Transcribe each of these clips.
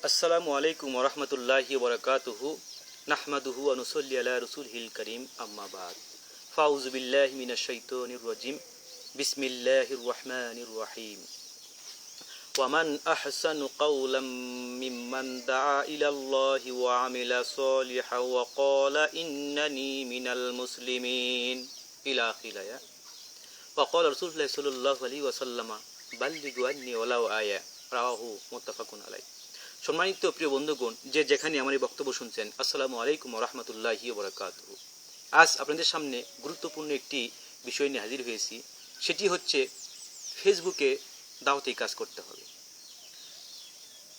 আসসালামু আলাইকুম ওরহমতুল্লাহি ওবরাকাতুহু নাহমাদুহু ওয়া নুসাল্লি আলা রাসূলিল কারীম আম্মা বাদ ফাউযু বিল্লাহি মিনাশ শাইতানির রাজিম বিসমিল্লাহির রহমানির রহিম ওয়া মান আহসানু কাওলাম মিম্মান দাআ ইলাল্লাহি ওয়া আমিলা সলিহান ওয়া ক্বালা ইন্নানি মিনাল মুসলিমিন ইলা আখির আয়া ওয়া ক্বালা রাসূলুল্লাহ সাল্লাল্লাহু আলাইহি ওয়াসাল্লাম বাল্লিগু আন্নী ওয়ালাউ আয়া রাওয়াহু মুত্তাফাকুন আলাইহি। সম্মানিত প্রিয় বন্ধুগণ, যে যেখানে আমার এই বক্তব্য শুনছেন, আসসালামু আলাইকুম ওয়া রাহমাতুল্লাহি ওয়া বারাকাতুহু। আজ আপনাদের সামনে গুরুত্বপূর্ণ একটি বিষয় নিয়ে হাজির হয়েছি। সেটি হচ্ছে ফেসবুকে দাওয়াতি কাজ করতে হবে।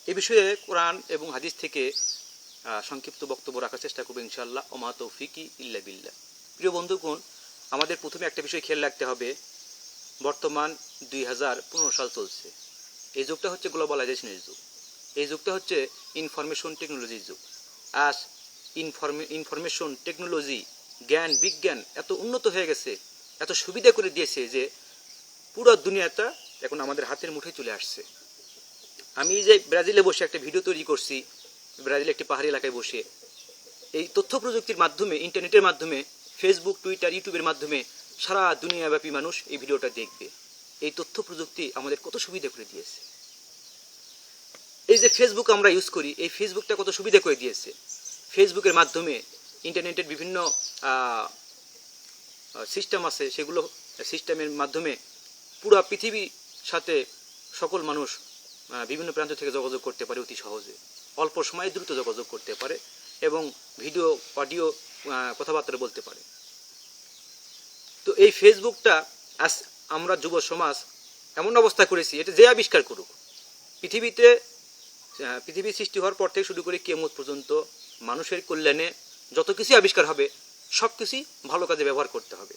এই বিষয়ে কোরআন এবং হাদিস থেকে সংক্ষিপ্ত বক্তব্য রাখার চেষ্টা করব ইনশাআল্লাহ। ওমা তৌফিকি ইল্লা বিল্লাহ। প্রিয় বন্ধুগণ, আমাদের প্রথমে একটা বিষয় খেয়াল রাখতে হবে। বর্তমান 2015 সাল চলছে। এই যুগটা হচ্ছে গ্লোবালাইজেশনের যুগ। এই যুগটা হচ্ছে ইনফরমেশন টেকনোলজির যুগ। আজ ইনফরমেশন টেকনোলজি, জ্ঞান বিজ্ঞান এত উন্নত হয়ে গেছে, এত সুবিধা করে দিয়েছে যে পুরো দুনিয়াটা এখন আমাদের হাতের মুঠোয় চলে আসছে। আমি যে ব্রাজিলে বসে একটা ভিডিও তৈরি করছি, ব্রাজিলে একটি পাহাড়ি এলাকায় বসে, এই তথ্য প্রযুক্তির মাধ্যমে, ইন্টারনেটের মাধ্যমে, ফেসবুক, টুইটার, ইউটিউবের মাধ্যমে সারা দুনিয়াব্যাপী মানুষ এই ভিডিওটা দেখবে। এই তথ্য প্রযুক্তি আমাদের কত সুবিধা করে দিয়েছে। এই যে ফেসবুক আমরা ইউজ করি, এই ফেসবুকটা কত সুবিধা করে দিয়েছে। ফেসবুকের মাধ্যমে ইন্টারনেটের বিভিন্ন সিস্টেম আছে, সেগুলো সিস্টেমের মাধ্যমে পুরো পৃথিবীর সাথে সকল মানুষ বিভিন্ন প্রান্ত থেকে যোগাযোগ করতে পারে অতি সহজে, অল্প সময়ে দ্রুত যোগাযোগ করতে পারে এবং ভিডিও, অডিও, কথাবার্তা বলতে পারে। তো এই ফেসবুকটা আজ আমরা যুব সমাজ এমন অবস্থা করেছি, এটা যে আবিষ্কার করুক, পৃথিবী সৃষ্টি হওয়ার পর থেকে শুরু করে কিয়ামত পর্যন্ত মানুষের কল্যাণে যত কিছু আবিষ্কার হবে সব কিছুই ভালো কাজে ব্যবহার করতে হবে।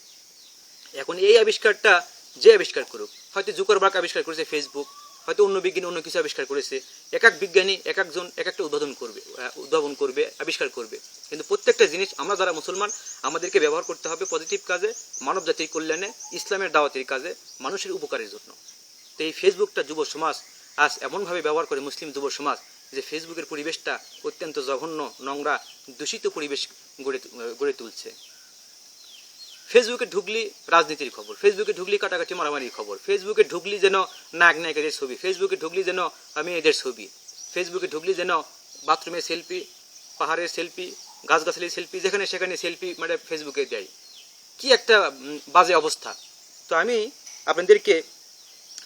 এখন এই আবিষ্কারটা যে আবিষ্কার করুক, হয়তো জুকারবার্গ আবিষ্কার করেছে ফেসবুক, হয়তো অন্য বিজ্ঞানী অন্য কিছু আবিষ্কার করেছে, এক এক বিজ্ঞানী এক একজন এক একটা উদ্ভাবন করবে, আবিষ্কার করবে। কিন্তু প্রত্যেকটা জিনিস আমরা যারা মুসলমান, আমাদেরকে ব্যবহার করতে হবে পজিটিভ কাজে, মানব জাতির কল্যাণে, ইসলামের দাওয়াতের কাজে, মানুষের উপকারের জন্য। তো এই ফেসবুকটা যুব সমাজ আজ এমনভাবে ব্যবহার করে, মুসলিম যুব সমাজ, যে ফেসবুকের পরিবেশটা অত্যন্ত জঘন্য, নোংরা, দূষিত পরিবেশ গড়ে তুলছে। ফেসবুকে ঢুকলি রাজনীতির খবর, ফেসবুকে ঢুকলি কাটাকাটি মারামারির খবর, ফেসবুকে ঢুকলি যেন নায়ক নায়িকাদের ছবি, ফেসবুকে ঢুকলি যেন মেয়েদের ছবি, ফেসবুকে ঢুকলি যেন বাথরুমের সেলফি, পাহাড়ের সেলফি, গাছগাছালির সেলফি, যেখানে সেখানে সেলফি মানে ফেসবুকে দেয়। কি একটা বাজে অবস্থা। তো আমি আপনাদেরকে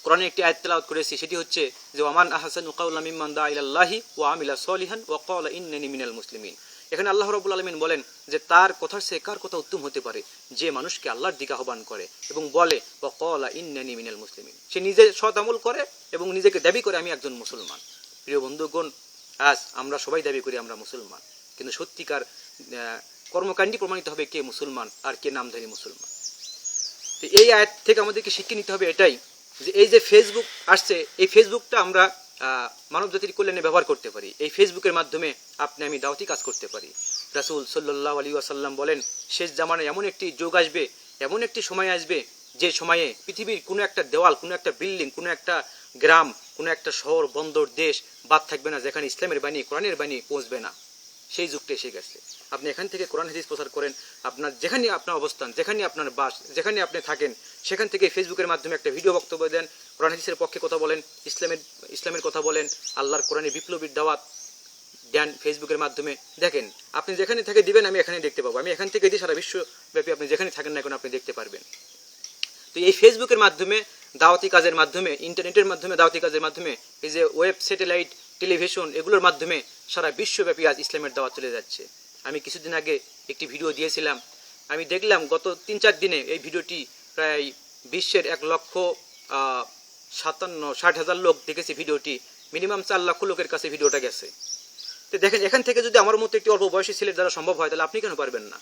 কোরআনে একটি আয়াত তেলাওয়াত করেছি, সেটি হচ্ছে যে ওয়ামান আহসানু কাওলাম মিম্মান দাআ ইলাল্লাহি ওয়া আমিলা সলিহান ওয়া ক্বালা ইন্নানি মিনাল মুসলিমিন। এখানে আল্লাহ রাব্বুল আলামিন বলেন যে তার কথার চেয়ে কার কথা উত্তম হতে পারে, যে মানুষকে আল্লাহর দিকে আহ্বান করে এবং বলে ওয়া ক্বালা ইন্নানি মিনাল মুসলিমিন। সে নিজে সৎ আমল করে এবং নিজেকে দাবি করে আমি একজন মুসলমান। প্রিয় বন্ধুগণ, আজ আমরা সবাই দাবি করি আমরা মুসলমান, কিন্তু সত্যিকার কর্মকাণ্ডই প্রমাণিত হবে কে মুসলমান আর কে নামধারী মুসলমান। তো এই আয়াত থেকে আমাদেরকে শিক্ষা নিতে হবে এটাই, যে এই যে ফেসবুক আসছে, এই ফেসবুকটা আমরা মানব জাতির কল্যাণে ব্যবহার করতে পারি। এই ফেসবুকের মাধ্যমে আপনি আমি দাওয়াতি কাজ করতে পারি। রাসূল সাল্লাল্লাহু আলাইহি ওয়াসাল্লাম বলেন, শেষ জামানায় এমন একটি যুগ আসবে, এমন একটি সময় আসবে, যে সময়ে পৃথিবীর কোনো একটা দেওয়াল, কোনো একটা বিল্ডিং, কোনো একটা গ্রাম, কোনো একটা শহর, বন্দর, দেশ বাদ থাকবে না যেখানে ইসলামের বাণী, কোরআনের বাণী পৌঁছবে না। সেই যুগটা এসে গেছে। আপনি এখান থেকে কোরআন হাদিস প্রচার করেন, আপনার যেখানে আপনার অবস্থান, যেখানে আপনার বাস, যেখানে আপনি থাকেন, সেখান থেকে ফেসবুকের মাধ্যমে একটা ভিডিও বক্তব্য দেন, কোরআন হাদিসের পক্ষে কথা বলেন, ইসলামের কথা বলেন, আল্লাহর কোরআনের বিপ্লবীর দাওয়াত দেন ফেসবুকের মাধ্যমে। দেখেন, আপনি যেখানে থেকে দিবেন আমি এখানে দেখতে পাবো, আমি এখান থেকে দিই সারা বিশ্বব্যাপী আপনি যেখানে থাকেন না কেন আপনি দেখতে পারবেন। তো এই ফেসবুকের মাধ্যমে দাওয়াতি কাজের মাধ্যমে, ইন্টারনেটের মাধ্যমে দাওয়াতি কাজের মাধ্যমে, এই যে ওয়েব, স্যাটেলাইট, টেলিভিশন, এগুলোর মাধ্যমে সারা বিশ্বব্যাপী আজ ইসলামের দাওয়াত চলে যাচ্ছে। আমি কিছুদিন আগে একটি ভিডিও দিয়েছিলাম, আমি দেখলাম গত 3-4 দিনে এই ভিডিওটি প্রায় বিশ্বের 1,57,60,000 লোক দেখেছে ভিডিওটি, মিনিমাম 4 লক্ষ লোকের কাছে ভিডিওটা গেছে। তো দেখেন, এখান থেকে যদি আমার মতো একটি অল্প বয়সী ছেলের দ্বারা সম্ভব হয়, তাহলে আপনি কেন পারবেন না?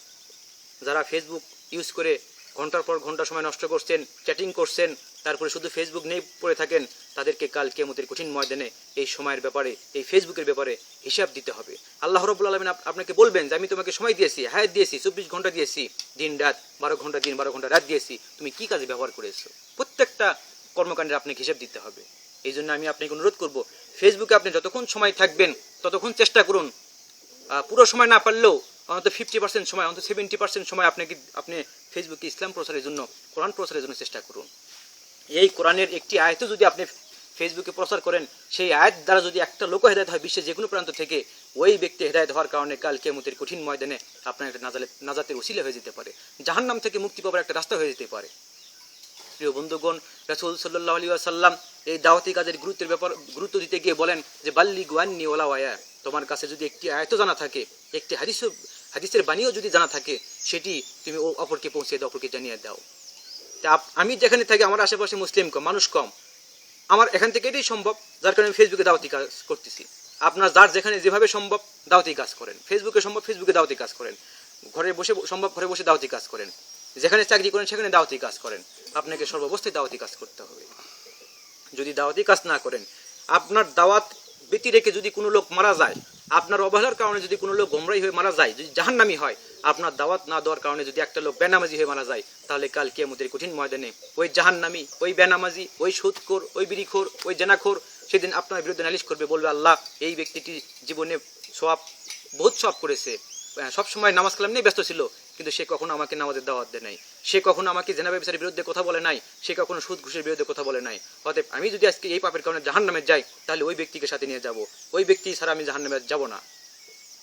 যারা ফেসবুক ইউজ করে ঘন্টার পর ঘন্টা সময় নষ্ট করছেন, চ্যাটিং করছেন, তারপরে শুধু ফেসবুক নিয়ে পড়ে থাকেন, তাদেরকে কাল কিয়ামতের কঠিন ময়দানে এই সময়ের ব্যাপারে, এই ফেসবুকের ব্যাপারে হিসাব দিতে হবে। আল্লাহ রাব্বুল আলামিন আপনাকে বলবেন যে আমি তোমাকে সময় দিয়েছি, হায়াত দিয়েছি, 24 ঘন্টা দিয়েছি, দিন রাত 12 ঘন্টা দিন 12 ঘন্টা রাত দিয়েছি, তুমি কি কাজে ব্যবহার করেছো? প্রত্যেকটা কর্মকাণ্ডের আপনাকে হিসাব দিতে হবে। এই জন্য আমি আপনাকে অনুরোধ করবো, ফেসবুকে আপনি যতক্ষণ সময় থাকবেন ততক্ষণ চেষ্টা করুন, পুরো সময় না পারলেও অন্তত 50% সময়, অন্তত 70% সময় আপনি ফেসবুকে ইসলাম প্রচারের জন্য, কোরআন প্রচারের জন্য চেষ্টা করুন। এই কোরআনের একটি আয়াতও যদি আপনি ফেসবুকে প্রচার করেন, সেই আয়াত দ্বারা যদি একটা লোক হেদায়েত হয় বিশ্বের যে কোনো প্রান্ত থেকে, ওই ব্যক্তি হেদায়েত হওয়ার কারণে কাল কিয়ামতের কঠিন ময়দানে আপনার একটা নাজাতের উসিলা হয়ে যেতে পারে, জাহান্নাম থেকে মুক্তি পাওয়ার একটা রাস্তা হয়ে যেতে পারে। প্রিয় বন্ধুগণ, রাসূল সাল্লাল্লাহু আলাইহি ওয়াসাল্লাম এই দাওয়াতি কাজের গুরুত্ব দিতে গিয়ে বলেন যে বাল্লিগু আন্নী ওয়ালাউ আয়া, তোমার কাছে যদি একটি আয়াতও জানা থাকে, একটি হাদিসের বাণীও যদি জানা থাকে, সেটি তুমি অপরকে পৌঁছে দাও, অপরকে জানিয়ে দাও। তা আমি যেখানে থাকি, আমার আশেপাশে মুসলিম কম, মানুষ কম, আমার এখান থেকে এটাই সম্ভব, যার কারণে আমি ফেসবুকে দাওয়াতি কাজ করতেছি। আপনার যার যেখানে যেভাবে সম্ভব দাওয়াতি কাজ করেন, ফেসবুকে সম্ভব ফেসবুকে দাওয়াতি কাজ করেন, ঘরে বসে সম্ভব ঘরে বসে দাওয়াতি কাজ করেন, যেখানে চাকরি করেন সেখানে দাওয়াতি কাজ করেন। আপনাকে সর্বাবস্থায় দাওয়াতি কাজ করতে হবে। যদি দাওয়াতি কাজ না করেন, আপনার দাওয়াত ব্যতি রেখে যদি কোনো লোক মারা যায়, আপনার অবহেলার কারণে যদি কোনো লোক গোমরাই হয়ে মারা যায়, যদি জাহান্নামী হয়, আপনার দাওয়াত না দেওয়ার কারণে যদি একটা লোক বেনামাজি হয়ে মারা যায়, তাহলে কাল কিয়ামতের কঠিন ময়দানে ওই জাহান্নামী, ওই বেনামাজি, ওই সুদখোর, ওই বিড়িখোর, ওই জেনাখোর সেদিন আপনার বিরুদ্ধে নালিশ করবে, বলবে আল্লাহ এই ব্যক্তিটি জীবনে বহুত সওয়াব করেছে, সবসময় নামাজ কালাম নিয়ে ব্যস্ত ছিল, কিন্তু সে কখনো আমাকে নামাজের দাওয়াত দেয় নাই, সে কখনো আমাকে জেনা ব্যবসার বিরুদ্ধে কথা বলে নাই, সে কখনো সুদ ঘুষের বিরুদ্ধে কথা বলে নাই। অতএব আমি যদি আজকে এই পাপের কারণে জাহান্নামে যাই, তাহলে ওই ব্যক্তিকে সাথে নিয়ে যাব, ওই ব্যক্তি ছাড়া আমি জাহান্নামে যাব না।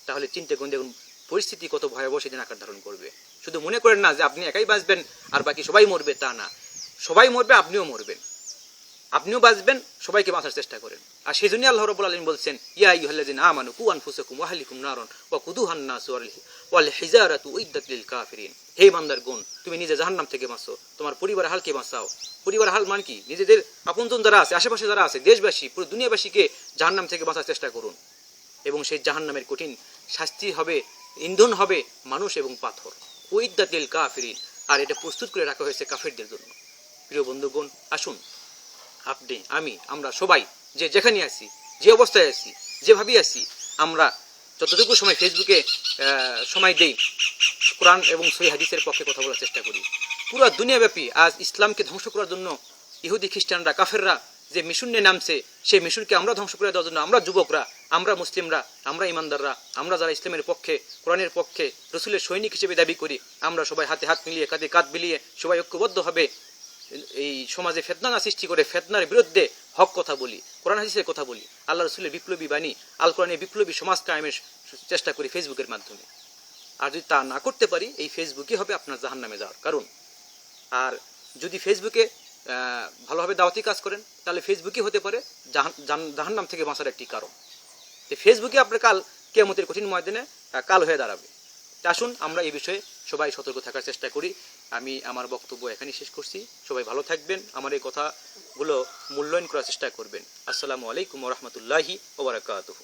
তাহলে চিন্তা করুন, দেখুন পরিস্থিতি কত ভয়াবহ সেদিন আকার ধারণ করবে। শুধু মনে করেন না যে আপনি একাই বাঁচবেন আর বাকি সবাই মরবে, তা না, সবাই মরবে, আপনিও মরবেন, আপনিও বাঁচবেন, সবাইকে বাঁচার চেষ্টা করেন। আর সেই জন্যই আল্লাহ রাব্বুল আলামিন বলছেন, ইয়া আইয়ুহাল্লাযিনা আমানু কু আনফুসাকুম ওয়া আহলিকুম নারান ওয়া কুদুহান নাসু ওয়াল হিজারাতু উইদ্দাত লিল কাফিরিন। হে বান্দারগণ, তুমি নিজে জাহান্নাম থেকে বাঁচো, তোমার পরিবারের হালকে বাঁচাও। পরিবারের হাল মানে কি? নিজেদের আপনজন যারা আছে, আশেপাশে যারা আছে, দেশবাসী, পুরো দুনিয়াবাসীকে জাহান্নাম থেকে বাঁচার চেষ্টা করুন। এবং সেই জাহান্নামের কঠিন শাস্তি হবে, ইন্ধন হবে মানুষ এবং পাথর, উইদ্দাত লিল কাফিরিন। আর এটা প্রস্তুত করে রাখা হয়েছে কাফেরদের জন্য। প্রিয় বন্ধুগণ, আসুন আপনি, আমি, আমরা সবাই যে যেখানে আছি, যে অবস্থায় আছি, যেভাবেই আছি, আমরা যতটুকু সময় ফেসবুকে সময় দেই, কোরআন এবং সহিহ হাদিসের পক্ষে কথা বলার চেষ্টা করি। পুরো দুনিয়াব্যাপী আজ ইসলামকে ধ্বংস করার জন্য ইহুদি খ্রিস্টানরা, কাফেররা যে মিশন নিয়ে নামছে, সেই মিশনকে আমরা ধ্বংস করে দেওয়ার জন্য আমরা যুবকরা, আমরা মুসলিমরা, আমরা ইমানদাররা, আমরা যারা ইসলামের পক্ষে, কোরআনের পক্ষে, রসুলের সৈনিক হিসেবে দাবি করি, আমরা সবাই হাতে হাত মিলিয়ে, কাঁধে কাঁধ মিলিয়ে সবাই ঐক্যবদ্ধ হবে এই সমাজে ফেতনা না সৃষ্টি করে ফেতনার বিরুদ্ধে হক কথা বলি, কোরআন হাদিসের কথা বলি, আল্লাহ রসুলের বিপ্লবী বাণী, আল কোরআনের বিপ্লবী সমাজ কায়েমের চেষ্টা করি ফেসবুকের মাধ্যমে। আর যদি তা না করতে পারি, এই ফেসবুকই হবে আপনার জাহান্নামে যাওয়ার কারণ। আর যদি ফেসবুকে ভালোভাবে দাওয়াতি কাজ করেন, তাহলে ফেসবুকই হতে পারে জাহান্নাম থেকে বাঁচার একটি কারণ। তো ফেসবুকে আপনার কাল কিয়ামতের কঠিন ময়দানে কাল হয়ে দাঁড়াবে। তা আসুন আমরা এই বিষয়ে সবাই সতর্ক থাকার চেষ্টা করি। আমি আমার বক্তব্য এখানেই শেষ করছি। সবাই ভালো থাকবেন, আমার এই কথাগুলো মূল্যায়ন করার চেষ্টা করবেন। আসসালামু আলাইকুম ওয়া রাহমাতুল্লাহি ওয়া বারাকাতুহু।